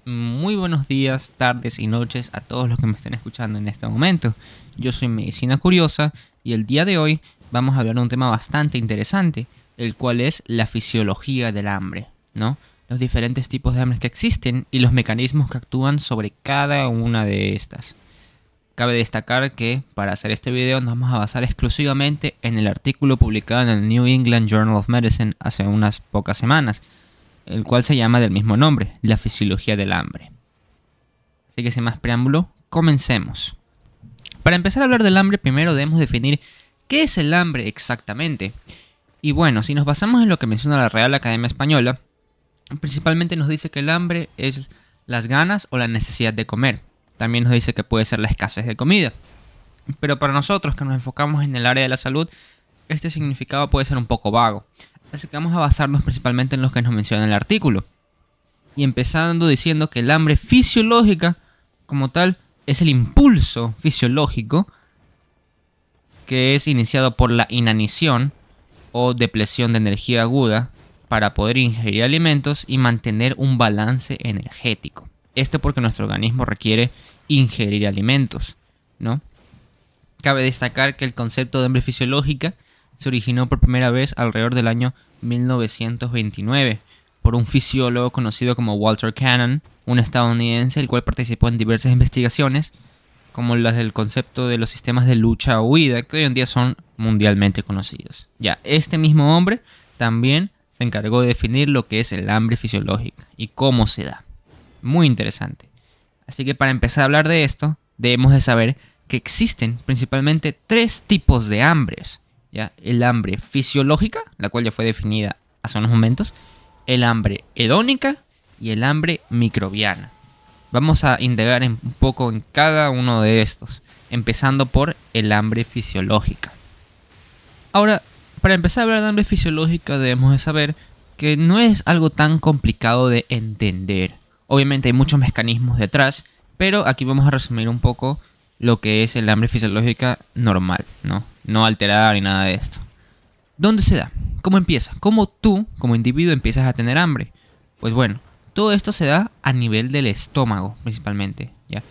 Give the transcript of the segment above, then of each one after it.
Muy buenos días, tardes y noches a todos los que me estén escuchando en este momento. Yo soy Medicina Curiosa y el día de hoy vamos a hablar de un tema bastante interesante, el cual es la fisiología del hambre, ¿no? Los diferentes tipos de hambre que existen y los mecanismos que actúan sobre cada una de estas. Cabe destacar que para hacer este video nos vamos a basar exclusivamente en el artículo publicado en el New England Journal of Medicine hace unas pocas semanas, el cual se llama del mismo nombre, la fisiología del hambre. Así que sin más preámbulo, comencemos. Para empezar a hablar del hambre, primero debemos definir qué es el hambre exactamente. Y bueno, si nos basamos en lo que menciona la Real Academia Española, principalmente nos dice que el hambre es las ganas o la necesidad de comer. También nos dice que puede ser la escasez de comida. Pero para nosotros que nos enfocamos en el área de la salud, este significado puede ser un poco vago. Así que vamos a basarnos principalmente en lo que nos menciona el artículo. Y empezando diciendo que el hambre fisiológica, como tal, es el impulso fisiológico que es iniciado por la inanición o depresión de energía aguda para poder ingerir alimentos y mantener un balance energético. Esto porque nuestro organismo requiere ingerir alimentos, ¿no? Cabe destacar que el concepto de hambre fisiológica se originó por primera vez alrededor del año 1929 por un fisiólogo conocido como Walter Cannon, un estadounidense el cual participó en diversas investigaciones como las del concepto de los sistemas de lucha o huida que hoy en día son mundialmente conocidos. Ya, este mismo hombre también se encargó de definir lo que es el hambre fisiológica y cómo se da. Muy interesante. Así que para empezar a hablar de esto, debemos de saber que existen principalmente tres tipos de hambres. ¿Ya? El hambre fisiológica, la cual ya fue definida hace unos momentos, el hambre hedónica y el hambre microbiana. Vamos a indagar un poco en cada uno de estos, empezando por el hambre fisiológica. Ahora, para empezar a hablar de hambre fisiológica debemos de saber que no es algo tan complicado de entender. Obviamente hay muchos mecanismos detrás, pero aquí vamos a resumir un poco lo que es el hambre fisiológica normal, no alterada ni nada de esto. ¿Dónde se da? ¿Cómo empieza? ¿Cómo tú, como individuo, empiezas a tener hambre? Pues bueno, todo esto se da a nivel del estómago, principalmente, ¿ya?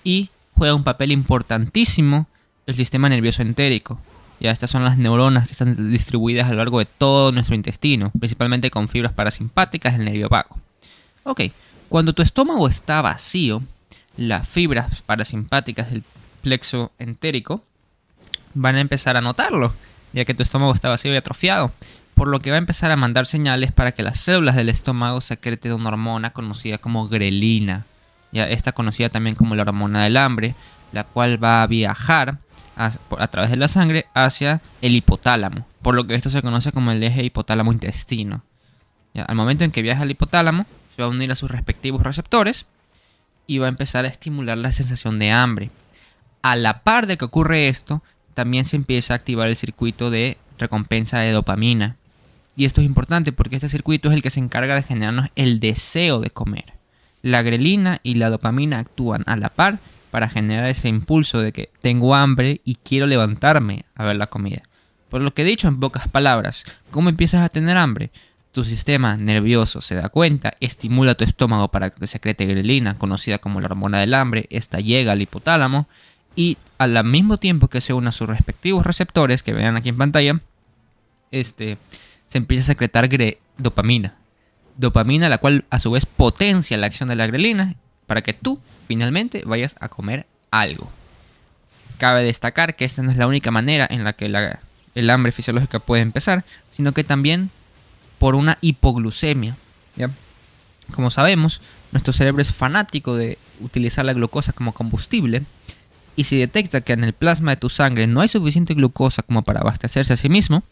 Y juega un papel importantísimo el sistema nervioso entérico. Ya, estas son las neuronas que están distribuidas a lo largo de todo nuestro intestino, principalmente con fibras parasimpáticas del nervio vago. Ok, cuando tu estómago está vacío, las fibras parasimpáticas del plexo entérico van a empezar a notarlo, ya que tu estómago está vacío y atrofiado, por lo que va a empezar a mandar señales para que las células del estómago secreten una hormona conocida como grelina, ya esta conocida también como la hormona del hambre, la cual va a viajar a través de la sangre hacia el hipotálamo, por lo que esto se conoce como el eje hipotálamo-intestino. Ya, al momento en que viaja al hipotálamo, se va a unir a sus respectivos receptores y va a empezar a estimular la sensación de hambre. A la par de que ocurre esto, también se empieza a activar el circuito de recompensa de dopamina. Y esto es importante porque este circuito es el que se encarga de generarnos el deseo de comer. La grelina y la dopamina actúan a la par para generar ese impulso de que tengo hambre y quiero levantarme a ver la comida. Por lo que he dicho en pocas palabras, ¿cómo empiezas a tener hambre? Tu sistema nervioso se da cuenta, estimula tu estómago para que secrete grelina, conocida como la hormona del hambre. Esta llega al hipotálamo y al mismo tiempo que se une a sus respectivos receptores, que vean aquí en pantalla, se empieza a secretar dopamina. Dopamina, la cual a su vez potencia la acción de la grelina para que tú finalmente vayas a comer algo. Cabe destacar que esta no es la única manera en la que el hambre fisiológica puede empezar, sino que también por una hipoglucemia, ¿ya? Como sabemos, nuestro cerebro es fanático de utilizar la glucosa como combustible, y si detecta que en el plasma de tu sangre no hay suficiente glucosa como para abastecerse a sí mismo,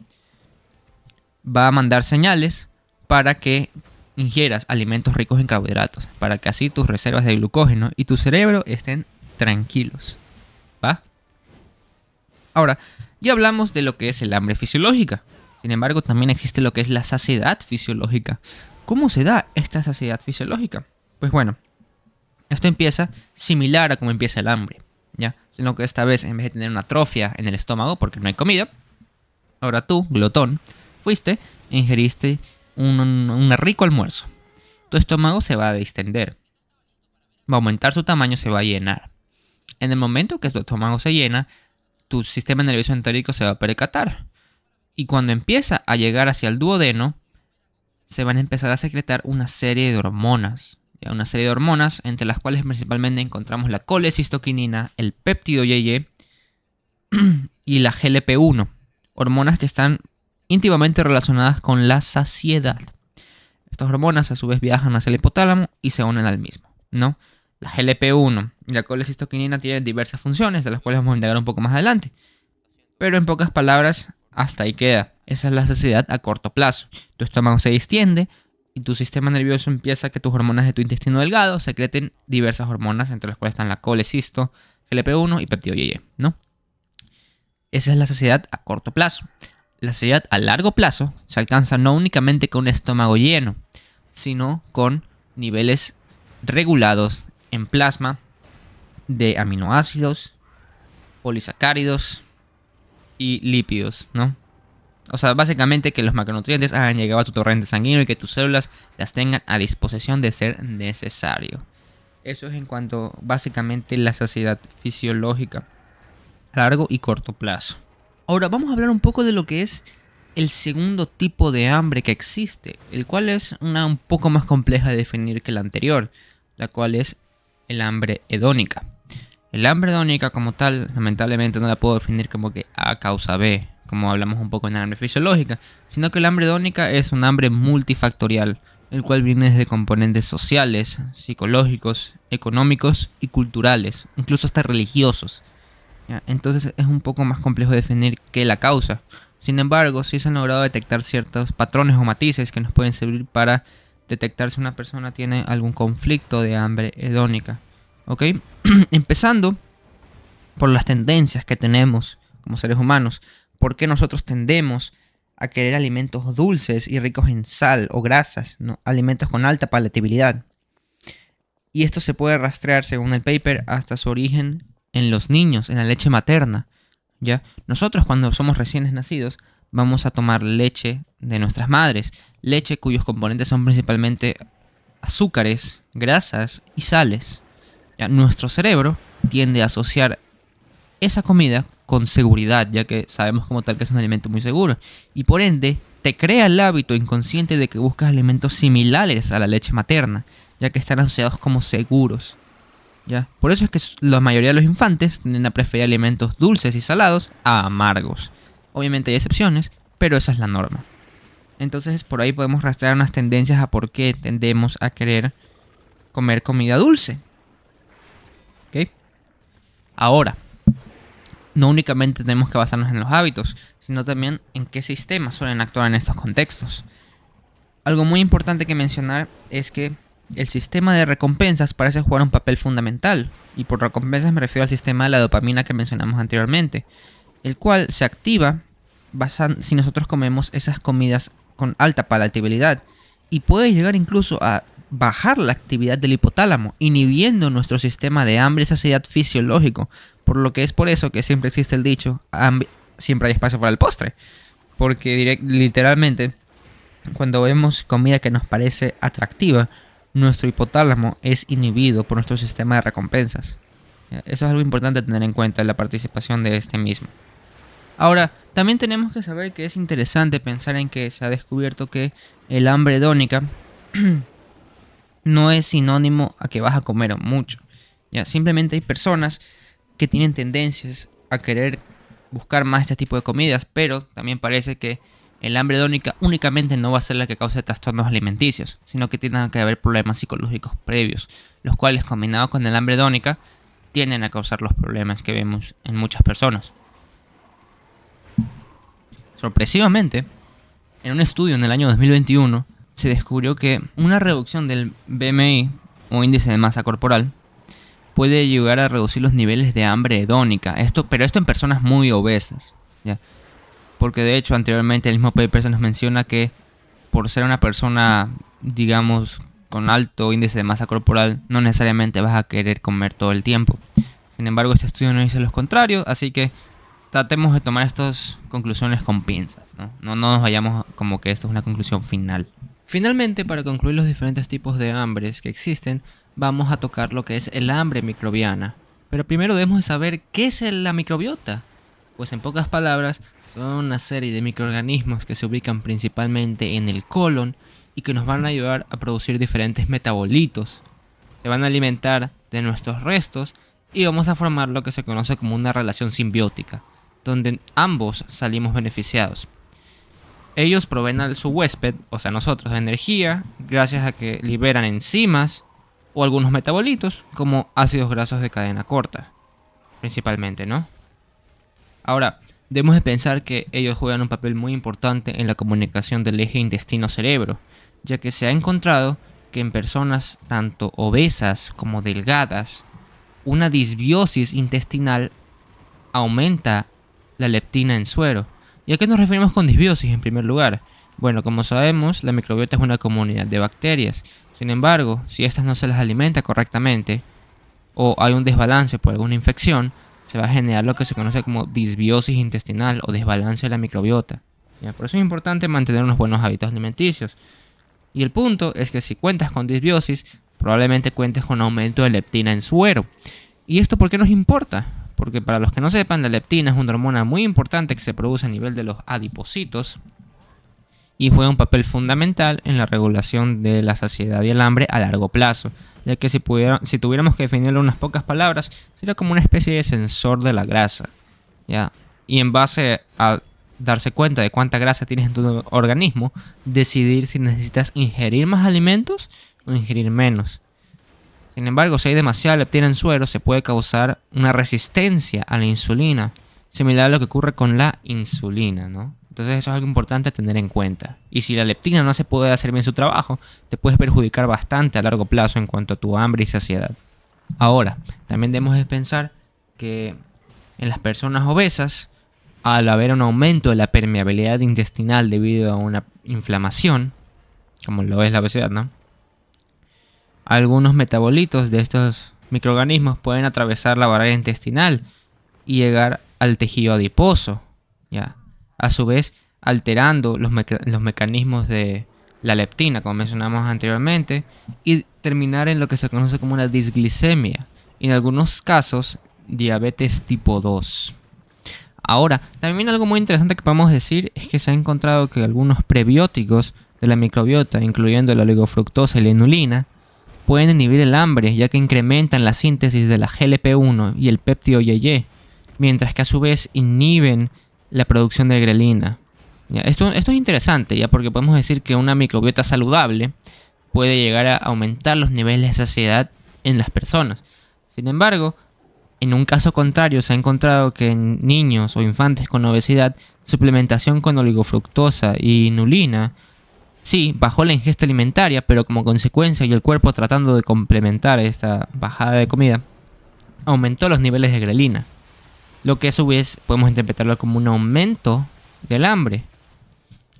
va a mandar señales para que ingieras alimentos ricos en carbohidratos, para que así tus reservas de glucógeno y tu cerebro estén tranquilos, ¿va? Ahora, ya hablamos de lo que es el hambre fisiológica. Sin embargo, también existe lo que es la saciedad fisiológica. ¿Cómo se da esta saciedad fisiológica? Pues bueno, esto empieza similar a cómo empieza el hambre, ¿ya? Sino que esta vez, en vez de tener una atrofia en el estómago porque no hay comida, ahora tú, glotón, fuiste e ingeriste un rico almuerzo. Tu estómago se va a distender. va a aumentar su tamaño, se va a llenar. En el momento que tu estómago se llena, tu sistema nervioso entérico se va a percatar. Y cuando empieza a llegar hacia el duodeno, se van a empezar a secretar una serie de hormonas. ¿Ya? Una serie de hormonas entre las cuales principalmente encontramos la colecistoquinina, el péptido YY y la GLP-1. Hormonas que están íntimamente relacionadas con la saciedad. Estas hormonas a su vez viajan hacia el hipotálamo y se unen al mismo, ¿no? La GLP-1 y la colecistoquinina tienen diversas funciones, de las cuales vamos a indagar un poco más adelante. Pero en pocas palabras, hasta ahí queda. Esa es la saciedad a corto plazo. Tu estómago se distiende y tu sistema nervioso empieza a que tus hormonas de tu intestino delgado secreten diversas hormonas, entre las cuales están la colecisto, GLP-1 y péptido YY, ¿no? Esa es la saciedad a corto plazo. La saciedad a largo plazo se alcanza no únicamente con un estómago lleno, sino con niveles regulados en plasma de aminoácidos, polisacáridos y lípidos, ¿no? O sea, básicamente que los macronutrientes hayan llegado a tu torrente sanguíneo y que tus células las tengan a disposición de ser necesario. Eso es en cuanto básicamente la saciedad fisiológica a largo y corto plazo. Ahora vamos a hablar un poco de lo que es el segundo tipo de hambre que existe, el cual es una un poco más compleja de definir que la anterior, la cual es el hambre hedónica. El hambre hedónica como tal, lamentablemente no la puedo definir como que A causa B, como hablamos un poco en el hambre fisiológica, sino que el hambre hedónica es un hambre multifactorial, el cual viene desde componentes sociales, psicológicos, económicos y culturales, incluso hasta religiosos. ¿Ya? Entonces es un poco más complejo definir qué la causa. Sin embargo, sí se han logrado detectar ciertos patrones o matices que nos pueden servir para detectar si una persona tiene algún conflicto de hambre hedónica. ¿Ok? Empezando por las tendencias que tenemos como seres humanos. ¿Por qué nosotros tendemos a querer alimentos dulces y ricos en sal o grasas, ¿no? Alimentos con alta palatabilidad? Y esto se puede rastrear, según el paper, hasta su origen en los niños, en la leche materna. ¿Ya? Nosotros cuando somos recién nacidos vamos a tomar leche de nuestras madres, leche cuyos componentes son principalmente azúcares, grasas y sales. ¿Ya? Nuestro cerebro tiende a asociar esa comida con seguridad, ya que sabemos como tal que es un alimento muy seguro, y por ende te crea el hábito inconsciente de que buscas alimentos similares a la leche materna, ya que están asociados como seguros. ¿Ya? Por eso es que la mayoría de los infantes tienden a preferir alimentos dulces y salados a amargos. Obviamente hay excepciones, pero esa es la norma. Entonces por ahí podemos rastrear unas tendencias a por qué tendemos a querer comer comida dulce. ¿Ok? Ahora, no únicamente tenemos que basarnos en los hábitos, sino también en qué sistemas suelen actuar en estos contextos. Algo muy importante que mencionar es que el sistema de recompensas parece jugar un papel fundamental, y por recompensas me refiero al sistema de la dopamina que mencionamos anteriormente, el cual se activa si nosotros comemos esas comidas con alta palatabilidad, y puede llegar incluso a bajar la actividad del hipotálamo, inhibiendo nuestro sistema de hambre y saciedad fisiológico, por lo que es por eso que siempre existe el dicho, siempre hay espacio para el postre, porque literalmente cuando vemos comida que nos parece atractiva, nuestro hipotálamo es inhibido por nuestro sistema de recompensas. Eso es algo importante tener en cuenta en la participación de este mismo. Ahora, también tenemos que saber que es interesante pensar en que se ha descubierto que el hambre hedónica no es sinónimo a que vas a comer mucho. ¿Ya? Simplemente hay personas que tienen tendencias a querer buscar más este tipo de comidas, pero también parece que el hambre hedónica únicamente no va a ser la que cause trastornos alimenticios, sino que tienen que haber problemas psicológicos previos, los cuales combinados con el hambre hedónica tienden a causar los problemas que vemos en muchas personas. Sorpresivamente, en un estudio en el año 2021 se descubrió que una reducción del BMI o índice de masa corporal puede llegar a reducir los niveles de hambre hedónica, pero esto en personas muy obesas, ¿ya? Porque de hecho anteriormente el mismo paper se nos menciona que por ser una persona, digamos, con alto índice de masa corporal, no necesariamente vas a querer comer todo el tiempo. Sin embargo, este estudio nos dice lo contrario, así que tratemos de tomar estas conclusiones con pinzas, ¿no? No nos vayamos como que esto es una conclusión final. Finalmente, para concluir los diferentes tipos de hambres que existen, vamos a tocar lo que es el hambre microbiana. Pero primero debemos de saber qué es la microbiota. Pues en pocas palabras, son una serie de microorganismos que se ubican principalmente en el colon y que nos van a ayudar a producir diferentes metabolitos. Se van a alimentar de nuestros restos y vamos a formar lo que se conoce como una relación simbiótica, donde ambos salimos beneficiados. Ellos proveen a su huésped, o sea nosotros, de energía gracias a que liberan enzimas o algunos metabolitos como ácidos grasos de cadena corta, principalmente, ¿no? Ahora, debemos de pensar que ellos juegan un papel muy importante en la comunicación del eje intestino-cerebro, ya que se ha encontrado que en personas tanto obesas como delgadas, una disbiosis intestinal aumenta la leptina en suero. ¿Y a qué nos referimos con disbiosis en primer lugar? Bueno, como sabemos, la microbiota es una comunidad de bacterias. Sin embargo, si estas no se las alimenta correctamente o hay un desbalance por alguna infección, se va a generar lo que se conoce como disbiosis intestinal o desbalance de la microbiota. ¿Ya? Por eso es importante mantener unos buenos hábitos alimenticios. Y el punto es que si cuentas con disbiosis, probablemente cuentes con aumento de leptina en suero. ¿Y esto por qué nos importa? Porque para los que no sepan, la leptina es una hormona muy importante que se produce a nivel de los adipocitos y juega un papel fundamental en la regulación de la saciedad y el hambre a largo plazo, ya que si tuviéramos que definirlo en unas pocas palabras, sería como una especie de sensor de la grasa, ¿ya? Y en base a darse cuenta de cuánta grasa tienes en tu organismo, decidir si necesitas ingerir más alimentos o ingerir menos. Sin embargo, si hay demasiada leptina en suero, se puede causar una resistencia a la insulina, similar a lo que ocurre con la insulina, ¿no? Entonces eso es algo importante a tener en cuenta. Y si la leptina no se puede hacer bien su trabajo, te puedes perjudicar bastante a largo plazo en cuanto a tu hambre y saciedad. Ahora, también debemos de pensar que en las personas obesas, al haber un aumento de la permeabilidad intestinal debido a una inflamación, como lo es la obesidad, ¿no? Algunos metabolitos de estos microorganismos pueden atravesar la barrera intestinal y llegar al tejido adiposo, ¿ya? A su vez, alterando los mecanismos de la leptina, como mencionamos anteriormente, y terminar en lo que se conoce como una disglicemia, y en algunos casos, diabetes tipo 2. Ahora, también algo muy interesante que podemos decir es que se ha encontrado que algunos prebióticos de la microbiota, incluyendo la oligofructosa y la inulina, pueden inhibir el hambre, ya que incrementan la síntesis de la GLP-1 y el péptido IgG, mientras que a su vez inhiben la producción de grelina. ¿Ya? Esto es interesante, ya porque podemos decir que una microbiota saludable puede llegar a aumentar los niveles de saciedad en las personas. Sin embargo, en un caso contrario, se ha encontrado que en niños o infantes con obesidad, suplementación con oligofructosa y inulina, sí, bajó la ingesta alimentaria, pero como consecuencia y el cuerpo tratando de complementar esta bajada de comida, aumentó los niveles de grelina, lo que a su vez podemos interpretarlo como un aumento del hambre.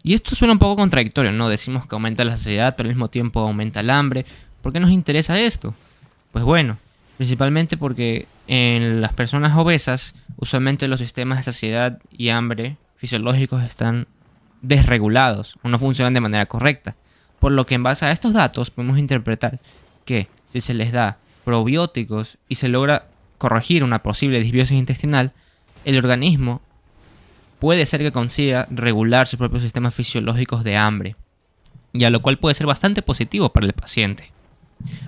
Y esto suena un poco contradictorio, ¿no? Decimos que aumenta la saciedad, pero al mismo tiempo aumenta el hambre. ¿Por qué nos interesa esto? Pues bueno, principalmente porque en las personas obesas, usualmente los sistemas de saciedad y hambre fisiológicos están desregulados o no funcionan de manera correcta. Por lo que en base a estos datos podemos interpretar que si se les da probióticos y se logra corregir una posible disbiosis intestinal, el organismo puede ser que consiga regular sus propios sistemas fisiológicos de hambre, y a lo cual puede ser bastante positivo para el paciente.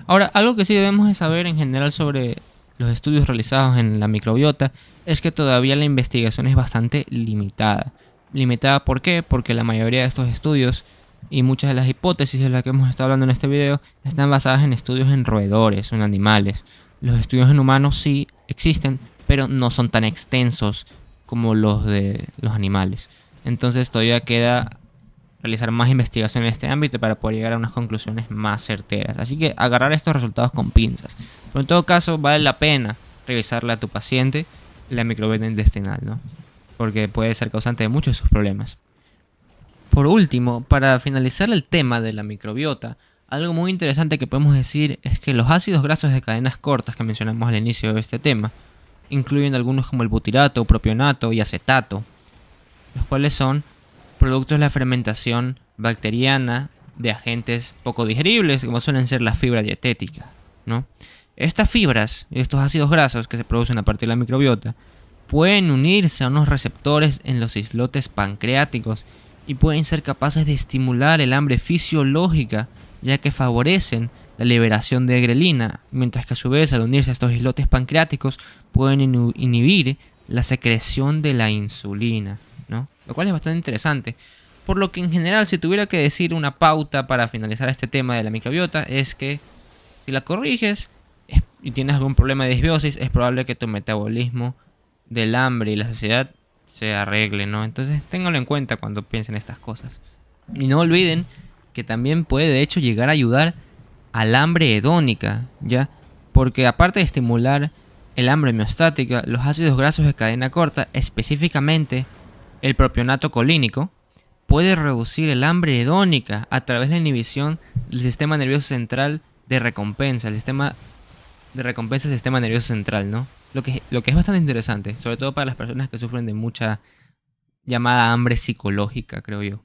Ahora, algo que sí debemos de saber en general sobre los estudios realizados en la microbiota es que todavía la investigación es bastante limitada. ¿Limitada por qué? Porque la mayoría de estos estudios y muchas de las hipótesis de las que hemos estado hablando en este video están basadas en estudios en roedores o en animales. Los estudios en humanos sí existen, pero no son tan extensos como los de los animales. Entonces todavía queda realizar más investigación en este ámbito para poder llegar a unas conclusiones más certeras. Así que agarrar estos resultados con pinzas. Pero en todo caso vale la pena revisarle a tu paciente la microbiota intestinal, ¿no? Porque puede ser causante de muchos de sus problemas. Por último, para finalizar el tema de la microbiota, algo muy interesante que podemos decir es que los ácidos grasos de cadenas cortas que mencionamos al inicio de este tema incluyen algunos como el butirato, propionato y acetato, los cuales son productos de la fermentación bacteriana de agentes poco digeribles como suelen ser la fibra dietética, ¿no? Estas fibras y estos ácidos grasos que se producen a partir de la microbiota pueden unirse a unos receptores en los islotes pancreáticos y pueden ser capaces de estimular el hambre fisiológica, ya que favorecen la liberación de grelina, mientras que a su vez al unirse a estos islotes pancreáticos pueden inhibir la secreción de la insulina, ¿no? Lo cual es bastante interesante. Por lo que en general, si tuviera que decir una pauta para finalizar este tema de la microbiota, es que si la corriges y tienes algún problema de disbiosis, es probable que tu metabolismo del hambre y la saciedad se arregle, ¿no? Entonces ténganlo en cuenta cuando piensen estas cosas. Y no olviden que también puede de hecho llegar a ayudar al hambre hedónica, ¿ya? Porque aparte de estimular el hambre homeostática, los ácidos grasos de cadena corta, específicamente el propionato colínico, puede reducir el hambre hedónica a través de la inhibición del sistema nervioso central de recompensa, el sistema de recompensa del sistema nervioso central, ¿no? Lo que es bastante interesante, sobre todo para las personas que sufren de mucha llamada hambre psicológica, creo yo.